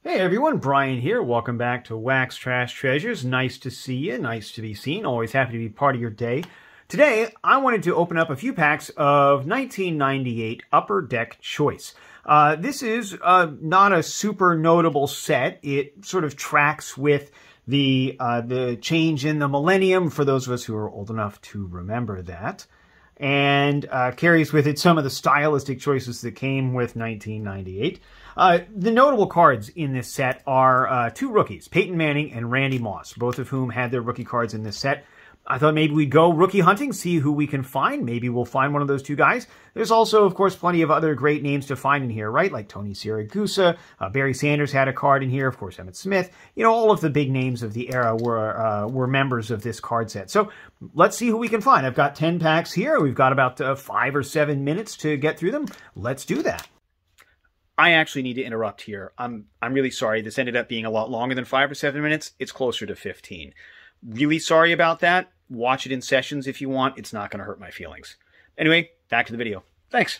Hey everyone, Brian here. Welcome back to Wax Trash Treasures. Nice to see you. Nice to be seen. Always happy to be part of your day. Today, I wanted to open up a few packs of 1998 Upper Deck Choice. This is not a super notable set. It sort of tracks with the change in the millennium, for those of us who are old enough to remember that, and carries with it some of the stylistic choices that came with 1998. The notable cards in this set are two rookies, Peyton Manning and Randy Moss, both of whom had their rookie cards in this set. I thought maybe we'd go rookie hunting, see who we can find. Maybe we'll find one of those two guys. There's also, of course, plenty of other great names to find in here, right? Like Tony Siragusa, Barry Sanders had a card in here, of course, Emmitt Smith. You know, all of the big names of the era were members of this card set. So let's see who we can find. I've got 10 packs here. We've got about 5 or 7 minutes to get through them. Let's do that. I actually need to interrupt here. I'm really sorry. This ended up being a lot longer than 5 or 7 minutes. It's closer to 15. Really sorry about that. Watch it in sessions if you want. It's not going to hurt my feelings. Anyway, back to the video. Thanks.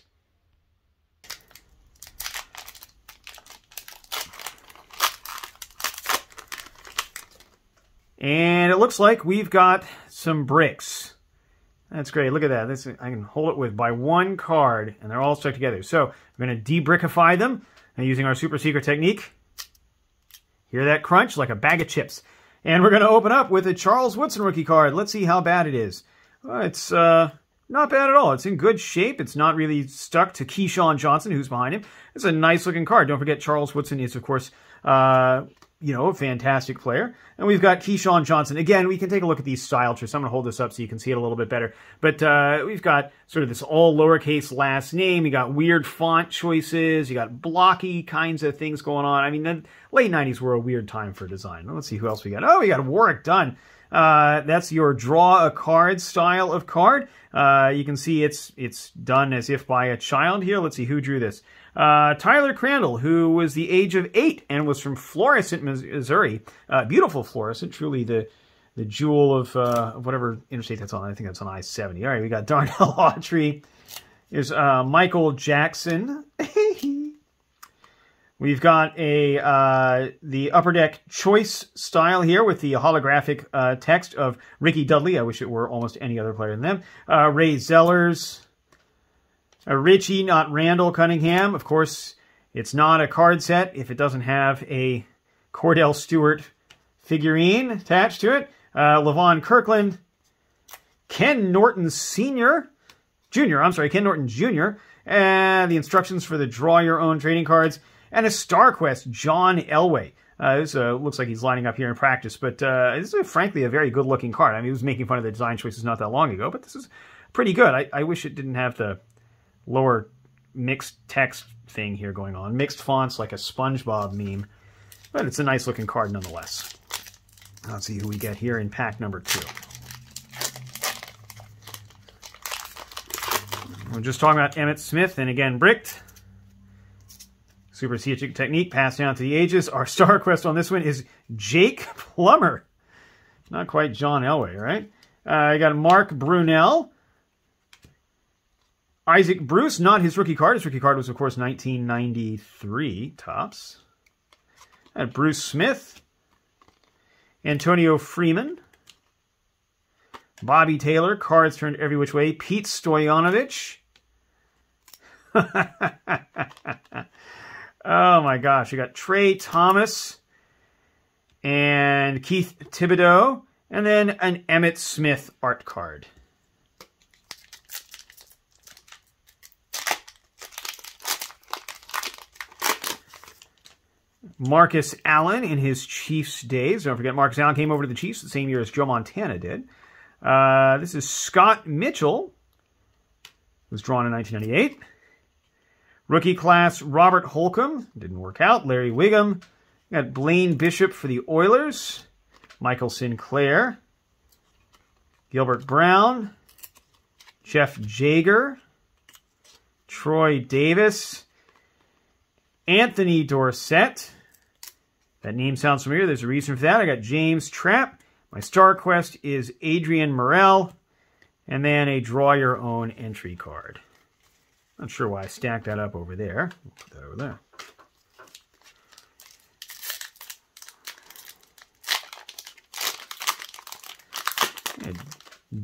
And it looks like we've got some bricks. That's great. Look at that. This, I can hold it by one card, and they're all stuck together. So we're going to de-brickify them using our super secret technique. Hear that crunch? Like a bag of chips. And we're going to open up with a Charles Woodson rookie card. Let's see how bad it is. It's not bad at all. It's in good shape. It's not really stuck to Keyshawn Johnson, who's behind him. It's a nice-looking card. Don't forget, Charles Woodson is, of course, you know, a fantastic player. And we've got Keyshawn Johnson. Again, we can take a look at these style charts. I'm going to hold this up so you can see it a little bit better. But we've got sort of this all lowercase last name. You got weird font choices. You got blocky kinds of things going on. I mean, the late 90s were a weird time for design. Let's see who else we got. Oh, we got Warwick Dunn. That's your draw a card style of card. You can see it's done as if by a child here. Let's see who drew this. Tyler Crandall, who was the age of 8 and was from Florissant, Missouri. Beautiful Florissant, truly the jewel of whatever interstate that's on. I think that's on I-70. All right, we got Darnell Autry. There's Michael Jackson. We've got the Upper Deck Choice style here with the holographic text of Ricky Dudley. I wish it were almost any other player than them. Ray Zellers. Richie, not Randall Cunningham. Of course, it's not a card set if it doesn't have a Cordell Stewart figurine attached to it. Levon Kirkland. Ken Norton Sr. Ken Norton Jr. And the instructions for the Draw Your Own trading cards. And a StarQuest, John Elway. This looks like he's lining up here in practice, but this is frankly a very good-looking card. I mean, he was making fun of the design choices not that long ago, but this is pretty good. I wish it didn't have the lower mixed text thing here going on. Mixed fonts like a SpongeBob meme. But it's a nice-looking card nonetheless. Let's see who we get here in pack number 2. We're just talking about Emmitt Smith, and again, bricked. Super secret technique passed down to the ages. Our StarQuest on this one is Jake Plummer. Not quite John Elway, right? I got Mark Brunell. Isaac Bruce, not his rookie card. His rookie card was, of course, 1993 tops. And Bruce Smith. Antonio Freeman. Bobby Taylor, cards turned every which way. Pete Stoyanovich. Oh my gosh, we got Trey Thomas and Keith Thibodeau, and then an Emmitt Smith art card. Marcus Allen in his Chiefs days. Don't forget, Marcus Allen came over to the Chiefs the same year as Joe Montana did. This is Scott Mitchell, who was drawn in 1998. Rookie class, Robert Holcomb. Didn't work out. Larry Wiggum. Got Blaine Bishop for the Oilers. Michael Sinclair. Gilbert Brown. Jeff Jager. Troy Davis. Anthony Dorsett. That name sounds familiar. There's a reason for that. I got James Trapp. My StarQuest is Adrian Morel. And then a Draw Your Own entry card. Not sure why I stacked that up over there. We'll put that over there.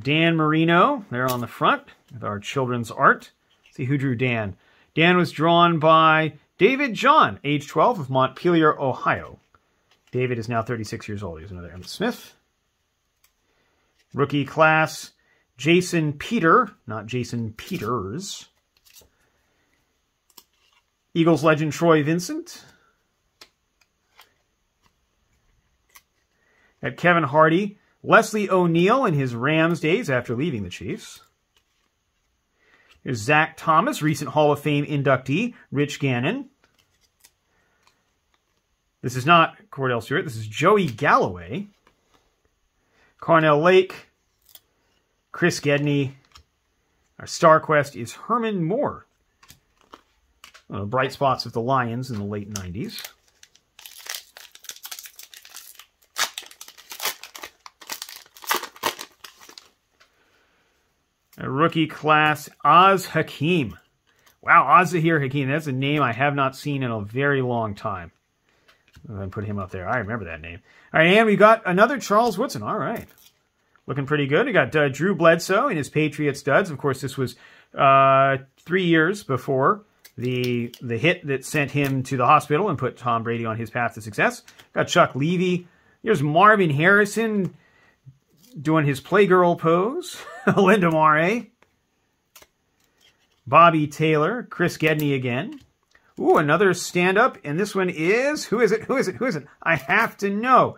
Dan Marino there on the front with our children's art. Let's see who drew Dan. Dan was drawn by David John, age 12, of Montpelier, Ohio. David is now 36 years old. Here's another Emmitt Smith. Rookie class, Jason Peter, not Jason Peters. Eagles legend, Troy Vincent. Got Kevin Hardy, Leslie O'Neal in his Rams days after leaving the Chiefs. Here's Zach Thomas, recent Hall of Fame inductee, Rich Gannon. This is not Cordell Stewart. This is Joey Galloway. Carnell Lake. Chris Gedney. Our star quest is Herman Moore. One of the bright spots of the Lions in the late 90s. A rookie class, Hakim. Wow, Hakim. That's a name I have not seen in a very long time. I'm going to put him up there. I remember that name. All right, and we got another Charles Woodson. All right. Looking pretty good. We got Drew Bledsoe in his Patriot studs. Of course, this was 3 years before the hit that sent him to the hospital and put Tom Brady on his path to success. Got Chuck Levy. Here's Marvin Harrison doing his Playgirl pose. Linda Mare. Bobby Taylor. Chris Gedney again. Ooh, another stand-up, and this one is... Who is it? Who is it? Who is it? I have to know.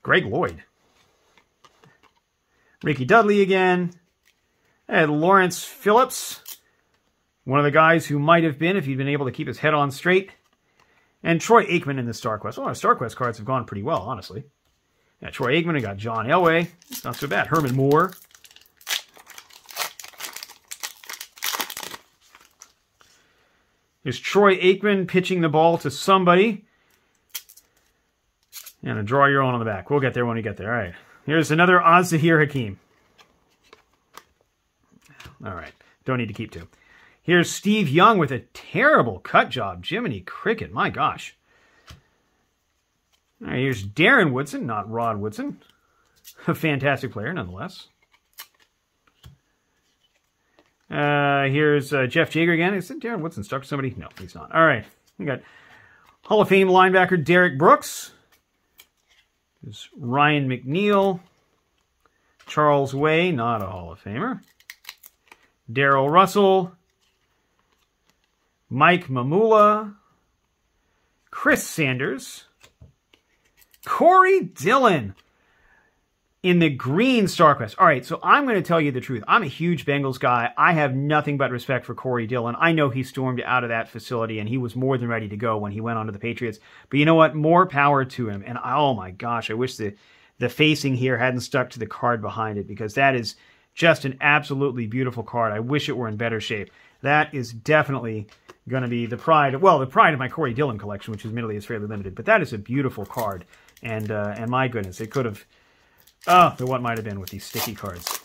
Greg Lloyd. Ricky Dudley again. And Lawrence Phillips. One of the guys who might have been if he'd been able to keep his head on straight. And Troy Aikman in the Star Quest. Well, our Star Quest cards have gone pretty well, honestly. Yeah, Troy Aikman. We got John Elway. Not so bad. Herman Moore. Here's Troy Aikman pitching the ball to somebody. And a draw your own on the back. We'll get there when we get there. All right. Here's another Hakim. All right. Don't need to keep two. Here's Steve Young with a terrible cut job. Jiminy Cricket. My gosh. All right, here's Darren Woodson, not Rod Woodson. A fantastic player, nonetheless. Here's Jeff Jager again. Is it Darren Woodson stuck to somebody? No, he's not. All right. We got Hall of Fame linebacker Derek Brooks. There's Ryan McNeil. Charles Way, not a Hall of Famer. Darrell Russell. Mike Mamula. Chris Sanders. Corey Dillon in the green Star Quest. All right, so I'm going to tell you the truth. I'm a huge Bengals guy. I have nothing but respect for Corey Dillon. I know he stormed out of that facility, and he was more than ready to go when he went on to the Patriots. But you know what? More power to him. And oh my gosh, I wish the facing here hadn't stuck to the card behind it, because that is just an absolutely beautiful card. I wish it were in better shape. That is definitely going to be the pride, well, the pride of my Corey Dillon collection, which admittedly is fairly limited. But that is a beautiful card. And my goodness, it could have... Oh, what might have been with these sticky cards.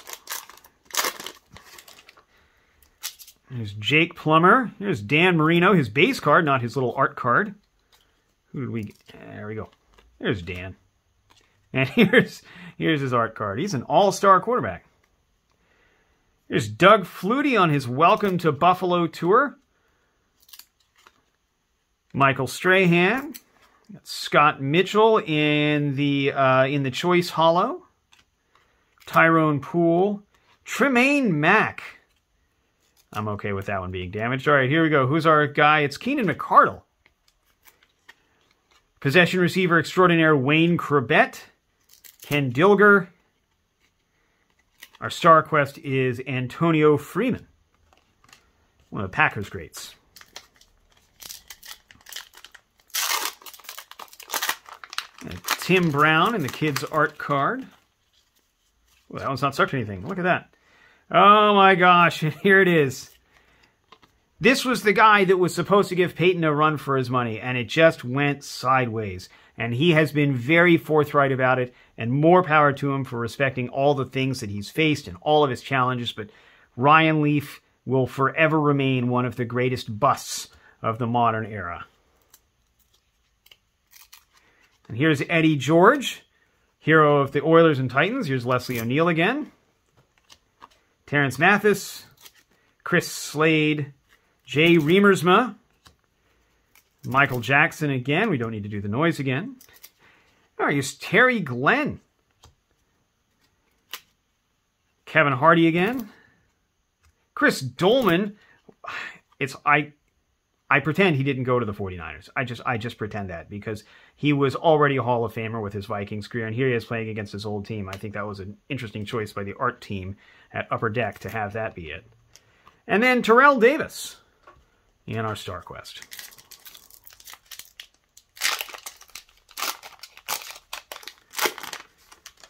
There's Jake Plummer. Here's Dan Marino, his base card, not his little art card. Who did we... There we go. There's Dan. And here's his art card. He's an all-star quarterback. Here's Doug Flutie on his Welcome to Buffalo tour. Michael Strahan. Got Scott Mitchell in the Choice Hollow. Tyrone Poole. Tremaine Mack. I'm okay with that one being damaged. All right, here we go. Who's our guy? It's Keenan McCardle. Possession receiver extraordinaire Wayne Corbett. Ken Dilger. Our Star Quest is Antonio Freeman. One of the Packers greats. And Tim Brown in the kids' art card. Well, that one's not stuck to anything. Look at that. Oh my gosh, here it is. This was the guy that was supposed to give Peyton a run for his money, and it just went sideways. And he has been very forthright about it, and more power to him for respecting all the things that he's faced and all of his challenges. But Ryan Leaf will forever remain one of the greatest busts of the modern era. And here's Eddie George. Hero of the Oilers and Titans, here's Leslie O'Neal again. Terrence Mathis, Chris Slade, Jay Reamersma, Michael Jackson again. We don't need to do the noise again. All right, here's Terry Glenn. Kevin Hardy again. Chris Dolman. I pretend he didn't go to the 49ers. I just pretend that because he was already a Hall of Famer with his Vikings career, and here he is playing against his old team. I think that was an interesting choice by the art team at Upper Deck to have that be it. And then Terrell Davis in our Star Quest.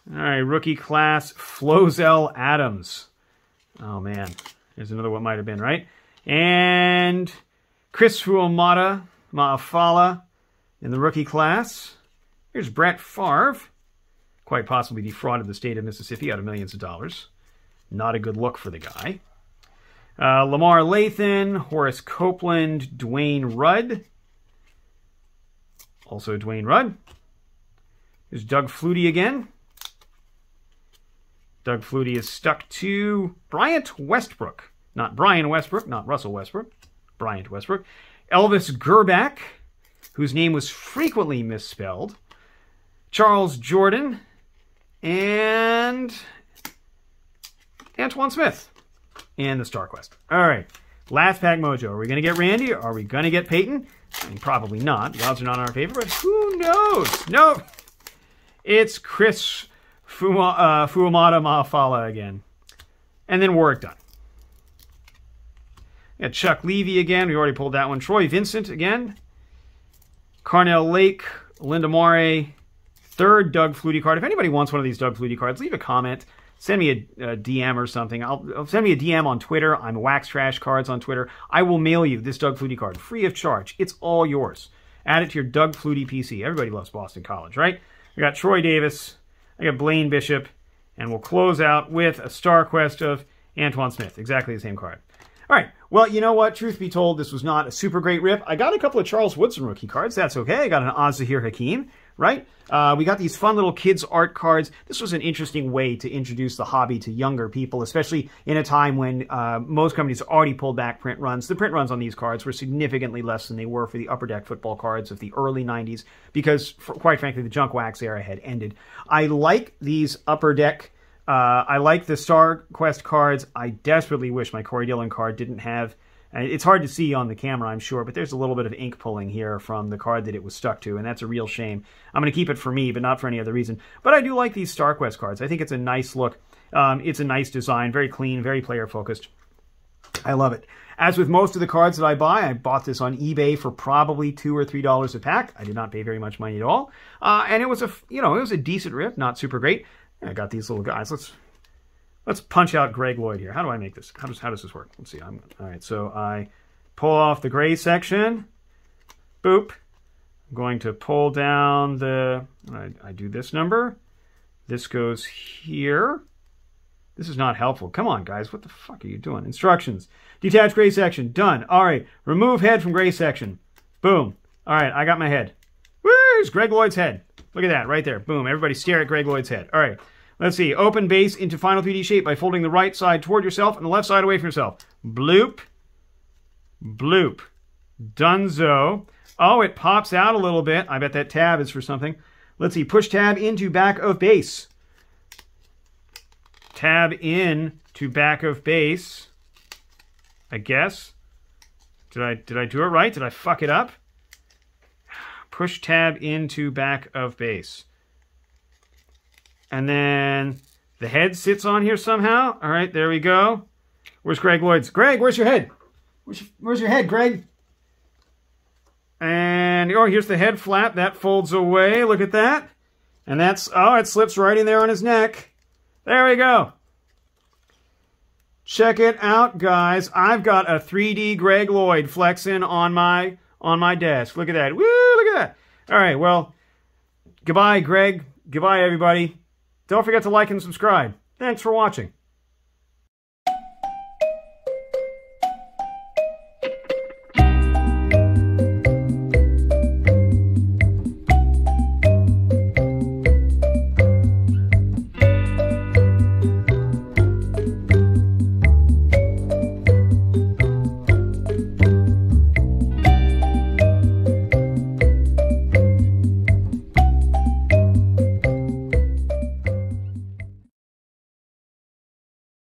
All right, rookie class, Flozell Adams. Oh, man. There's another what might have been, right? And Chris Fuamata Maafala in the rookie class. Here's Brett Favre. Quite possibly defrauded the state of Mississippi out of millions of dollars. Not a good look for the guy. Lamar Lathan, Horace Copeland, Dwayne Rudd. Also Dwayne Rudd. Here's Doug Flutie again. Doug Flutie is stuck to Bryant Westbrook. Not Brian Westbrook, not Russell Westbrook. Bryant Westbrook. Elvis Gerback, whose name was frequently misspelled. Charles Jordan. And Antoine Smith in the Star Quest. All right. Last pack mojo. Are we going to get Randy? Are we going to get Peyton? I mean, probably not. The odds are not in our favor, but who knows? Nope. It's Chris Fuamata Maafala again. And then Warwick Dunn. We got Chuck Levy again. We already pulled that one. Troy Vincent again. Carnell Lake. Linda Morey. Third Doug Flutie card. If anybody wants one of these Doug Flutie cards, leave a comment. Send me a DM or something. I'll send me a DM on Twitter. I'm Wax Trash Cards on Twitter. I will mail you this Doug Flutie card free of charge. It's all yours. Add it to your Doug Flutie PC. Everybody loves Boston College, right? I got Troy Davis. I got Blaine Bishop. And we'll close out with a Star Quest of Antoine Smith. Exactly the same card. All right. Well, you know what? Truth be told, this was not a super great rip. I got a couple of Charles Woodson rookie cards. That's okay. I got an Azahir Hakim, right? We got these fun little kids' art cards. This was an interesting way to introduce the hobby to younger people, especially in a time when most companies already pulled back print runs. The print runs on these cards were significantly less than they were for the Upper Deck football cards of the early 90s because, quite frankly, the junk wax era had ended. I like these Upper Deck I like the Star Quest cards. I desperately wish my Corey Dillon card didn't have... It's hard to see on the camera, I'm sure, but there's a little bit of ink pulling here from the card that it was stuck to, and that's a real shame. I'm going to keep it for me, but not for any other reason. But I do like these Star Quest cards. I think it's a nice look. It's a nice design, very clean, very player-focused. I love it. As with most of the cards that I buy, I bought this on eBay for probably $2 or $3 a pack. I did not pay very much money at all. And it was a decent rip, not super great. I got these little guys. Let's punch out Greg Lloyd here. How do I make this? How does this work? Let's see. All right, so I pull off the gray section. Boop. I'm going to pull down the... I do this number. This goes here. This is not helpful. Come on, guys. What the fuck are you doing? Instructions. Detach gray section. Done. All right. Remove head from gray section. Boom. All right, I got my head. Where's Greg Lloyd's head? Look at that right there. Boom. Everybody stare at Greg Lloyd's head. All right. Let's see. Open base into final 3D shape by folding the right side toward yourself and the left side away from yourself. Bloop. Bloop. Dunzo. Oh, it pops out a little bit. I bet that tab is for something. Let's see. Push tab into back of base. Tab in to back of base. I guess. Did I do it right? Did I fuck it up? Push tab into back of base. And then the head sits on here somehow. All right, there we go. Where's Greg Lloyd's? Greg, where's your head? Where's your head, Greg? And, oh, here's the head flap. That folds away. Look at that. And that's, oh, it slips right in there on his neck. There we go. Check it out, guys. I've got a 3D Greg Lloyd flexing on my desk. Look at that. Woo, look at that. All right, well, goodbye, Greg. Goodbye, everybody. Don't forget to like and subscribe. Thanks for watching.